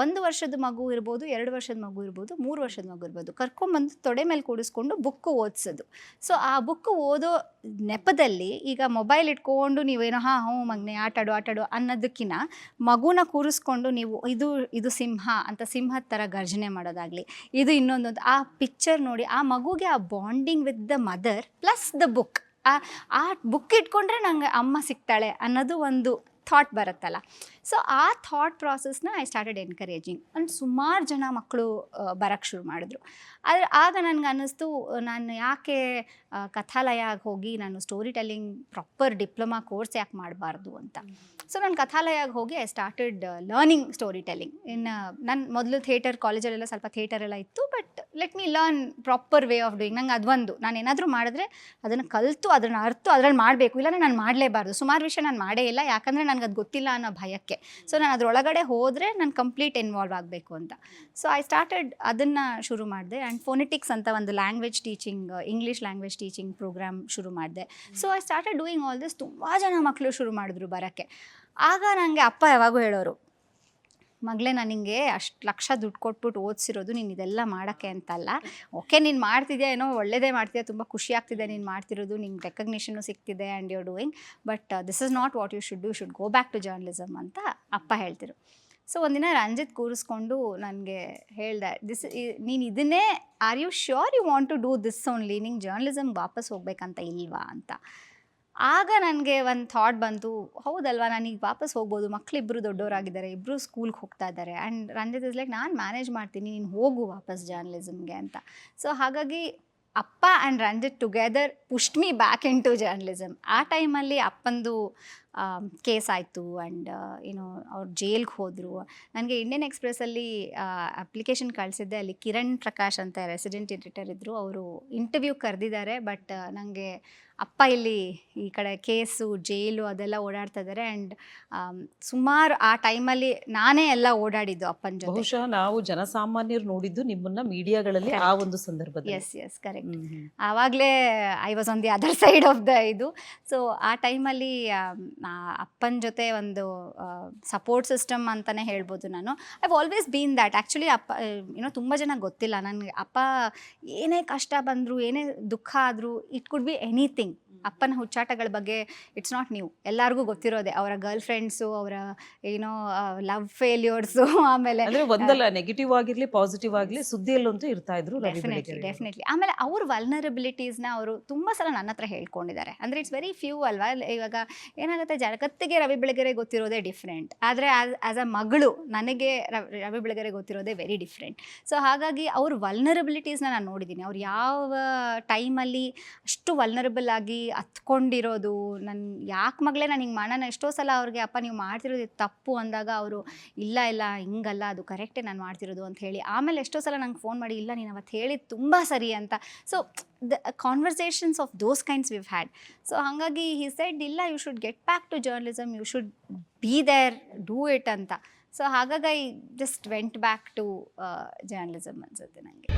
1 ವರ್ಷದ ಮಗು ಇರ್ಬೋದು, 2 ವರ್ಷದ ಮಗು ಇರ್ಬೋದು, 3 ವರ್ಷದ ಮಗು ಇರ್ಬೋದು, ಕರ್ಕೊಂಬಂದು ತೊಡೆ ಮೇಲೆ ಕೂಡಿಸ್ಕೊಂಡು ಬುಕ್ಕು ಓದಿಸೋದು. ಸೊ ಆ ಬುಕ್ಕು ಓದೋ ನೆಪದಲ್ಲಿ ಈಗ ಮೊಬೈಲ್ ಇಟ್ಕೊಂಡು ನೀವೇನೋ ಹ್ಞೂ ಮಗನೇ ಆಟಾಡು ಅನ್ನೋದಕ್ಕಿಂತ ಮಗುನ ಕೂರಿಸ್ಕೊಂಡು ನೀವು ಇದು ಸಿಂಹ ಅಂತ ಸಿಂಹದ ಥರ ಗರ್ಜನೆ ಮಾಡೋದಾಗಲಿ, ಇದು ಇನ್ನೊಂದೊಂದು ಆ ಪಿಕ್ಚರ್ ನೋಡಿ ಆ ಮಗುಗೆ ಆ bonding with the mother plus the book, ಆ ಬುಕ್ ಇಟ್ಕೊಂಡ್ರೆ ನಂಗೆ ಅಮ್ಮ ಸಿಗ್ತಾಳೆ ಅನ್ನೋದು ಒಂದು ಥಾಟ್ ಬರುತ್ತಲ್ಲ. ಸೊ ಆ ಥಾಟ್ ಪ್ರಾಸೆಸ್ನ ಐ ಸ್ಟಾರ್ಟೆಡ್ ಎನ್ಕರೇಜಿಂಗ್. ಅಂಡ್ ಸುಮಾರು ಜನ ಮಕ್ಕಳು ಬರೋಕ್ಕೆ ಶುರು ಮಾಡಿದ್ರು. ಆದರೆ ಆಗ ನನಗೆ ಅನ್ನಿಸ್ತು, ನಾನು ಯಾಕೆ ಕಥಾಲಯಗೆ ಹೋಗಿ ನಾನು story telling proper diploma course ಯಾಕೆ ಮಾಡಬಾರ್ದು ಅಂತ. ಸೊ ನಾನು ಕಥಾಲಯಗೆ ಹೋಗಿ I started learning story telling. ನನ್ನ ಮೊದಲು ಕಾಲೇಜಲ್ಲೆಲ್ಲ ಸ್ವಲ್ಪ ಥಿಯೇಟರೆಲ್ಲ ಇತ್ತು, but let me learn proper way of doing. ನಂಗೆ ಅದೊಂದು, ನಾನು ಏನಾದರೂ ಮಾಡಿದ್ರೆ ಅದನ್ನು ಕಲಿತು ಅದನ್ನು ಅರ್ತು ಅದ್ರಲ್ಲಿ ಮಾಡಬೇಕು, ಇಲ್ಲಾಂದರೆ ನಾನು ಮಾಡಲೇಬಾರ್ದು. ಸುಮಾರು ವಿಷಯ ನಾನು ಮಾಡೇ ಇಲ್ಲ, ಯಾಕಂದರೆ ನನಗೆ ಅದು ಗೊತ್ತಿಲ್ಲ ಅನ್ನೋ ಭಯಕ್ಕೆ. ಸೊ ನಾನು ಅದರೊಳಗಡೆ ಹೋದರೆ ನಾನು ಕಂಪ್ಲೀಟ್ ಇನ್ವಾಲ್ವ್ ಆಗಬೇಕು ಅಂತ. ಸೊ ಐ ಸ್ಟಾರ್ಟೆಡ್ ಅದನ್ನು ಶುರು ಮಾಡಿದೆ. ಆ್ಯಂಡ್ ಫೋನೆಟಿಕ್ಸ್ ಅಂತ ಒಂದು language teaching, English language teaching programme ಶುರು ಮಾಡಿದೆ. So I started doing all this. ತುಂಬ ಜನ ಮಕ್ಕಳು ಶುರು ಮಾಡಿದ್ರು ಬರೋಕ್ಕೆ. ಆಗ ನನಗೆ ಅಪ್ಪ ಯಾವಾಗೂ ಹೇಳೋರು, ಮಗಳೇ ನಾನು ನಿಂಗೆ ಅಷ್ಟು ಲಕ್ಷ ದುಡ್ಡು ಕೊಟ್ಬಿಟ್ಟು ಓದಿಸಿರೋದು ನೀನು ಇದೆಲ್ಲ ಮಾಡೋಕ್ಕೆ ಅಂತಲ್ಲ. ಓಕೆ ನೀನು ಮಾಡ್ತಿದ್ಯಾ, ಏನೋ ಒಳ್ಳೆಯದೇ ಮಾಡ್ತಿದ್ಯಾ, ತುಂಬ ಖುಷಿ ಆಗ್ತಿದೆ ನೀನು ಮಾಡ್ತಿರೋದು, ನಿಂಗೆ ರೆಕಗ್ನಿಷನ್ನು ಸಿಗ್ತಿದೆ and you are doing, but this is not what you should go back to journalism ಅಂತ ಅಪ್ಪ ಹೇಳ್ತಿರು. ಸೊ ಒಂದಿನ ರಂಜಿತ್ ಕೂರಿಸ್ಕೊಂಡು ನನಗೆ ಹೇಳ್ದೆ, ನೀನು ಇದನ್ನೇ are you sure you want to do this only, ನಿಂಗೆ ಜರ್ನಲಿಸಮ್ಗೆ ವಾಪಸ್ ಹೋಗ್ಬೇಕಂತ ಇಲ್ವಾ ಅಂತ. ಆಗ ನನಗೆ ಒಂದು ಥಾಟ್ ಬಂತು, ಹೌದಲ್ವಾ ನಾನೀಗ ವಾಪಸ್ ಹೋಗ್ಬೋದು, ಮಕ್ಕಳಿಬ್ಬರು ದೊಡ್ಡವರಾಗಿದ್ದಾರೆ, ಇಬ್ಬರು ಸ್ಕೂಲ್ಗೆ ಹೋಗ್ತಾ ಇದ್ದಾರೆ. ಆ್ಯಂಡ್ ರಂಜಿತ್ ಇಸ್ ಲೈಕ್, ನಾನು ಮ್ಯಾನೇಜ್ ಮಾಡ್ತೀನಿ, ನೀನು ಹೋಗು ವಾಪಸ್ ಜರ್ನಲಿಸಮ್ಗೆ ಅಂತ. ಸೊ ಹಾಗಾಗಿ ಅಪ್ಪ and Ranjith together pushed me back into journalism. ಆ ಟೈಮಲ್ಲಿ ಅಪ್ಪಂದು ಕೇಸ್ ಆಯಿತು ಆ್ಯಂಡ್ ಏನೋ ಅವ್ರು ಜೈಲ್ಗೆ ಹೋದರು. ನನಗೆ ಇಂಡಿಯನ್ ಎಕ್ಸ್ಪ್ರೆಸ್ಸಲ್ಲಿ ಅಪ್ಲಿಕೇಶನ್ ಕಳಿಸಿದ್ದೆ. ಅಲ್ಲಿ ಕಿರಣ್ ಪ್ರಕಾಶ್ ಅಂತ ರೆಸಿಡೆಂಟ್ ಎಡಿಟರ್ ಇದ್ದರು, ಅವರು ಇಂಟರ್ವ್ಯೂ ಕರೆದಿದ್ದಾರೆ. ಬಟ್ ನನಗೆ ಅಪ್ಪ ಇಲ್ಲಿ ಈ ಕಡೆ ಕೇಸು ಜೈಲು ಅದೆಲ್ಲ ಓಡಾಡ್ತಾ ಇದ್ದಾರೆ. ಆ್ಯಂಡ್ ಸುಮಾರು ಆ ಟೈಮಲ್ಲಿ ನಾನೇ ಎಲ್ಲ ಓಡಾಡಿದ್ದು ಅಪ್ಪನ ಜೊತೆ. ಬಹುಶಃ ನಾವು ಜನಸಾಮಾನ್ಯರು ನೋಡಿದ್ದು ನಿಮ್ಮನ್ನ ಮೀಡಿಯಾಗಳಲ್ಲಿ ಆ ಒಂದು ಸಂದರ್ಭದಲ್ಲಿ. Yes correct. ಆವಾಗಲೇ I was on the other side of the ಇದು. ಸೊ ಆ ಟೈಮಲ್ಲಿ ಅಪ್ಪನ ಜೊತೆ ಒಂದು ಸಪೋರ್ಟ್ ಸಿಸ್ಟಮ್ ಅಂತಲೇ ಹೇಳ್ಬೋದು. ನಾನು I've always been that. Actually ಅಪ್ಪ ಏನೋ ತುಂಬ ಜನ ಗೊತ್ತಿಲ್ಲ, ನನಗೆ ಅಪ್ಪ ಏನೇ ಕಷ್ಟ ಬಂದರೂ ಏನೇ ದುಃಖ ಆದರೂ ಇಟ್ ಕುಡ್ ಬಿ ಎನಿಥಿಂಗ್. ಅಪ್ಪನ ಹುಚ್ಚಾಟಗಳ ಬಗ್ಗೆ ಇಟ್ಸ್ ನಾಟ್ ನ್ಯೂ, ಎಲ್ಲರಿಗೂ ಗೊತ್ತಿರೋದೆ. ಅವರ ಗರ್ಲ್ ಫ್ರೆಂಡ್ಸು, ಅವರ ಏನೋ ಲವ್ ಫೇಲ್ಯೂರ್ಸು, ಆಮೇಲೆ ಒಂದಲ್ಲ ನೆಗೆಟಿವ್ ಆಗಿರಲಿ ಪಾಸಿಟಿವ್ ಆಗಲಿ ಸುದ್ದಿಯಲ್ಲಂತೂ ಇರ್ತಾ ಇದ್ರು. ಡೆಫಿನೆಟ್ಲಿ. ಆಮೇಲೆ ಅವ್ರ ವಲ್ನರಬಿಲಿಟೀಸ್ನ ಅವರು ತುಂಬ ಸಲ ನನ್ನ ಹತ್ರ ಹೇಳ್ಕೊಂಡಿದ್ದಾರೆ. ಅಂದರೆ ಇಟ್ಸ್ ವೆರಿ ಫ್ಯೂ ಅಲ್ವಾ. ಇವಾಗ ಏನಾಗುತ್ತೆ, ಜಗತ್ತಿಗೆ ರವಿ ಬೆಳಗೆರೆ ಗೊತ್ತಿರೋದೇ ಡಿಫ್ರೆಂಟ್, ಆದರೆ ಆ್ಯಸ್ ಅ ಮಗಳು ನನಗೆ ರವಿ ಬೆಳಗೆರೆ ಗೊತ್ತಿರೋದೇ ವೆರಿ ಡಿಫ್ರೆಂಟ್. ಸೊ ಹಾಗಾಗಿ ಅವ್ರ ವಲ್ನರಬಿಲಿಟೀಸ್ನ ನಾನು ನೋಡಿದ್ದೀನಿ. ಅವ್ರು ಯಾವ ಟೈಮಲ್ಲಿ ಅಷ್ಟು ವಲ್ನರಬಲ್ ಆಗಿ ಹತ್ಕೊಂಡಿರೋದು. ನನ್ನ ಯಾಕೆ ಮಗಳೇ ನಾನು ಹಿಂಗೆ ಮಾಡೋಣ, ಎಷ್ಟೋ ಸಲ ಅವ್ರಿಗೆ ಅಪ್ಪ ನೀವು ಮಾಡ್ತಿರೋದು ತಪ್ಪು ಅಂದಾಗ ಅವರು ಇಲ್ಲ ಹಿಂಗಲ್ಲ ಅದು ಕರೆಕ್ಟೇ ನಾನು ಮಾಡ್ತಿರೋದು ಅಂತ ಹೇಳಿ, ಆಮೇಲೆ ಎಷ್ಟೋ ಸಲ ನಂಗೆ ಫೋನ್ ಮಾಡಿ ಇಲ್ಲ ನೀನು ಅವತ್ತು ಹೇಳಿದ್ದು ತುಂಬ ಸರಿ ಅಂತ. So the conversations of those kinds we've had. So ಹಾಗಾಗಿ ಹಿ ಸೆಡ್ ಇಲ್ಲ you should get back to journalism, you should be there, do it ಅಂತ. ಸೊ ಹಾಗಾಗಿ I just went back to journalism ಅನ್ಸುತ್ತೆ ನನಗೆ.